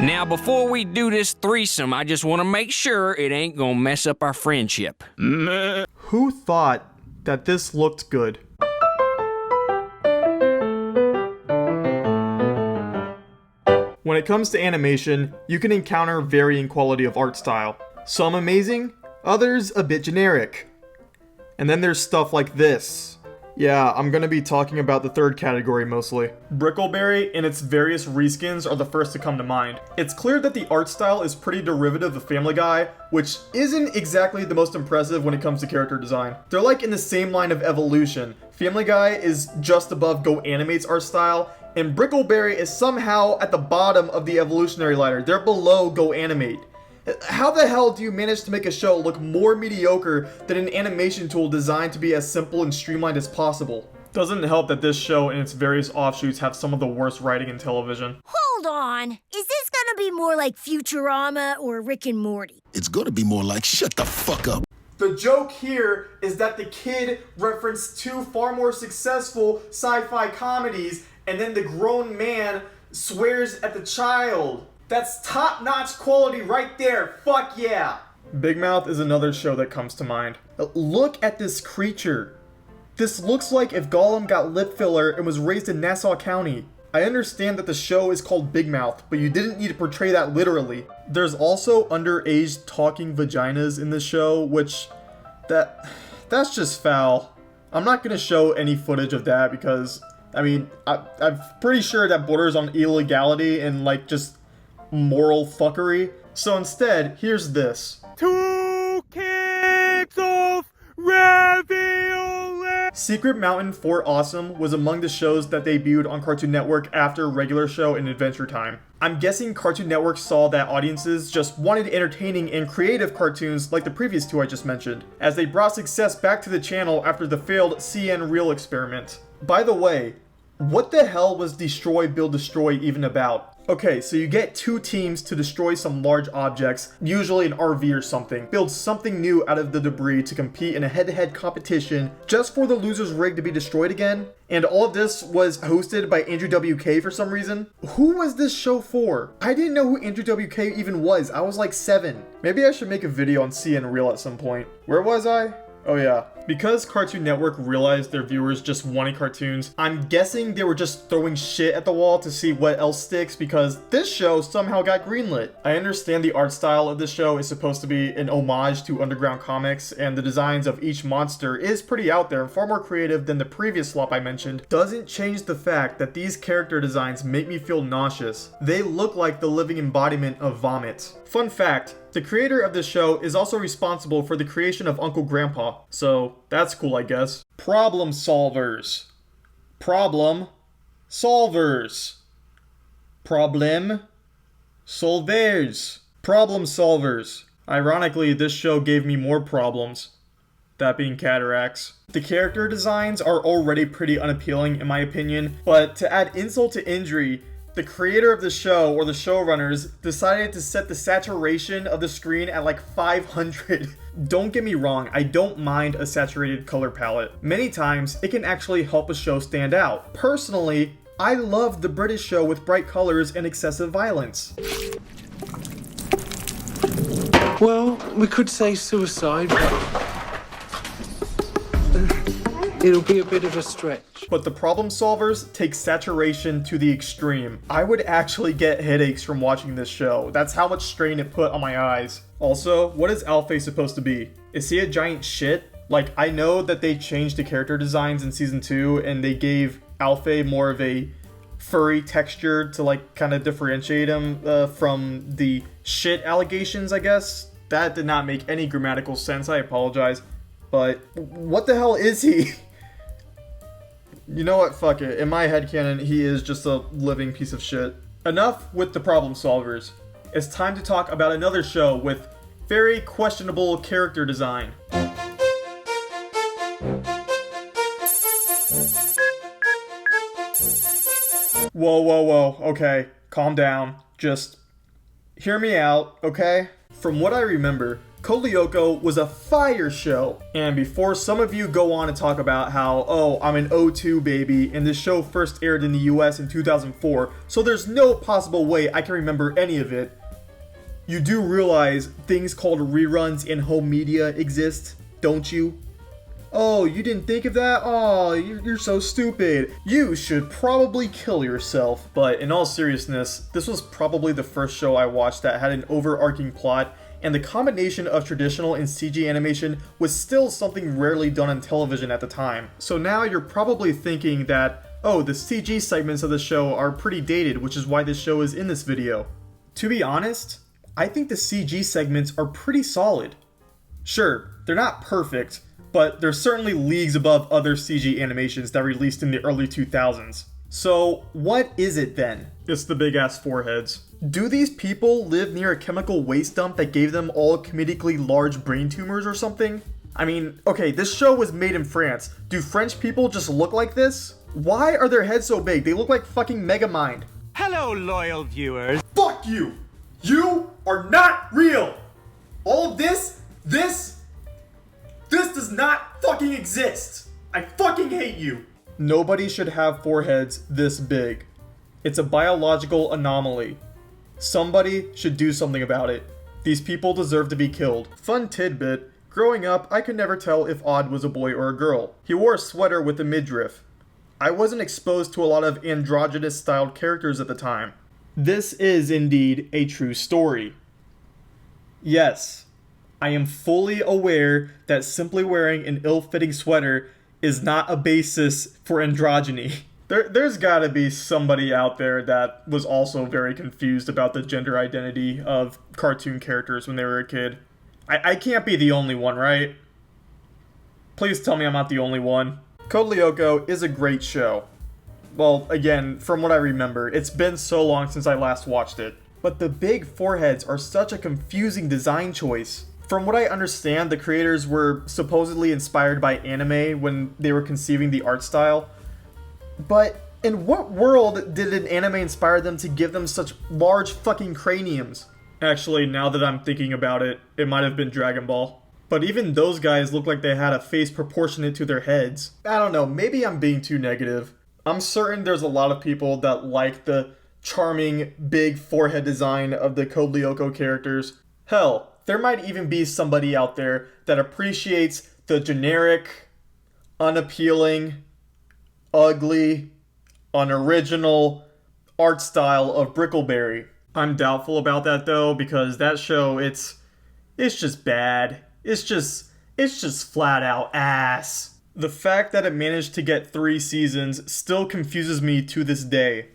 Now, before we do this threesome, I just want to make sure it ain't gonna mess up our friendship. Who thought that this looked good? When it comes to animation, you can encounter varying quality of art style. Some amazing, others a bit generic. And then there's stuff like this. Yeah, I'm gonna be talking about the third category mostly. Brickleberry and its various reskins are the first to come to mind. It's clear that the art style is pretty derivative of Family Guy, which isn't exactly the most impressive when it comes to character design. They're like in the same line of evolution. Family Guy is just above Go Animate's art style, and Brickleberry is somehow at the bottom of the evolutionary ladder. They're below Go Animate. How the hell do you manage to make a show look more mediocre than an animation tool designed to be as simple and streamlined as possible? Doesn't help that this show and its various offshoots have some of the worst writing in television. Hold on. Is this gonna be more like Futurama or Rick and Morty? It's gonna be more like shut the fuck up. The joke here is that the kid referenced two far more successful sci-fi comedies, and then the grown man swears at the child. That's top-notch quality right there. Fuck yeah. Big Mouth is another show that comes to mind. Look at this creature. This looks like if Gollum got lip filler and was raised in Nassau County. I understand that the show is called Big Mouth, but you didn't need to portray that literally. There's also underage talking vaginas in this show, which that's just foul. I'm not gonna show any footage of that because, I mean, I'm pretty sure that borders on illegality and like just moral fuckery. So instead, here's this. 2 Kicks of Ravioli! Secret Mountain Fort Awesome was among the shows that debuted on Cartoon Network after Regular Show and Adventure Time. I'm guessing Cartoon Network saw that audiences just wanted entertaining and creative cartoons like the previous two I just mentioned, as they brought success back to the channel after the failed CN Reel experiment. By the way, what the hell was Destroy Build Destroy even about? Okay, so you get two teams to destroy some large objects, usually an RV or something, build something new out of the debris to compete in a head-to-head competition just for the loser's rig to be destroyed again. And all of this was hosted by Andrew WK for some reason. Who was this show for? I didn't know who Andrew WK even was. I was like 7. Maybe I should make a video on CN Reel at some point. Where was I? Oh yeah. Because Cartoon Network realized their viewers just wanted cartoons, I'm guessing they were just throwing shit at the wall to see what else sticks because this show somehow got greenlit. I understand the art style of this show is supposed to be an homage to underground comics, and the designs of each monster is pretty out there and far more creative than the previous slop I mentioned. Doesn't change the fact that these character designs make me feel nauseous. They look like the living embodiment of vomit. Fun fact, the creator of this show is also responsible for the creation of Uncle Grandpa, so that's cool, I guess. Problem Solverz. Problem Solverz. Problem Solverz. Problem Solverz. Ironically, this show gave me more problems. That being cataracts. The character designs are already pretty unappealing in my opinion, but to add insult to injury, the creator of the show, or the showrunners, decided to set the saturation of the screen at like 500. Don't get me wrong, I don't mind a saturated color palette. Many times, it can actually help a show stand out. Personally, I love the British show with bright colors and excessive violence. Well, we could say suicide, but it'll be a bit of a stretch. But the Problem Solvers take saturation to the extreme. I would actually get headaches from watching this show. That's how much strain it put on my eyes. Also, what is Alfie supposed to be? Is he a giant shit? Like, I know that they changed the character designs in season 2 and they gave Alfie more of a furry texture to like kind of differentiate him from the shit allegations, I guess. That did not make any grammatical sense, I apologize. But what the hell is he? You know what, fuck it. In my headcanon, he is just a living piece of shit. Enough with the Problem Solvers. It's time to talk about another show with very questionable character design. Whoa, okay, calm down. Just hear me out, okay? From what I remember, Code Lyoko was a fire show. And before some of you go on to talk about how, oh, I'm an '02 baby, and this show first aired in the US in 2004, so there's no possible way I can remember any of it, you do realize things called reruns in home media exist, don't you? Oh, you didn't think of that? Oh, you're so stupid. You should probably kill yourself. But in all seriousness, this was probably the first show I watched that had an overarching plot, and the combination of traditional and CG animation was still something rarely done on television at the time. So now you're probably thinking that, oh, the CG segments of the show are pretty dated, which is why this show is in this video. To be honest, I think the CG segments are pretty solid. Sure, they're not perfect, but they're certainly leagues above other CG animations that released in the early 2000s. So what is it then? It's the big ass foreheads. Do these people live near a chemical waste dump that gave them all comedically large brain tumors or something? I mean, okay, this show was made in France. Do French people just look like this? Why are their heads so big? They look like fucking Megamind. Hello, loyal viewers. Fuck you! You are not real! All of this does not fucking exist! I fucking hate you! Nobody should have foreheads this big. It's a biological anomaly. Somebody should do something about it. These people deserve to be killed. Fun tidbit, growing up, I could never tell if Odd was a boy or a girl. He wore a sweater with a midriff. I wasn't exposed to a lot of androgynous styled characters at the time. This is indeed a true story. Yes, I am fully aware that simply wearing an ill-fitting sweater is not a basis for androgyny. There's gotta be somebody out there that was also very confused about the gender identity of cartoon characters when they were a kid. I can't be the only one, right? Please tell me I'm not the only one. Code Lyoko is a great show. Well, again, from what I remember, it's been so long since I last watched it. But the big foreheads are such a confusing design choice. From what I understand, the creators were supposedly inspired by anime when they were conceiving the art style. But in what world did an anime inspire them to give them such large fucking craniums? Actually, now that I'm thinking about it, it might have been Dragon Ball. But even those guys look like they had a face proportionate to their heads. I don't know, maybe I'm being too negative. I'm certain there's a lot of people that like the charming, big forehead design of the Code Lyoko characters. Hell, there might even be somebody out there that appreciates the generic, unappealing, ugly, unoriginal art style of Brickleberry. I'm doubtful about that though, because that show, it's just bad. It's just flat out ass. The fact that it managed to get 3 seasons still confuses me to this day.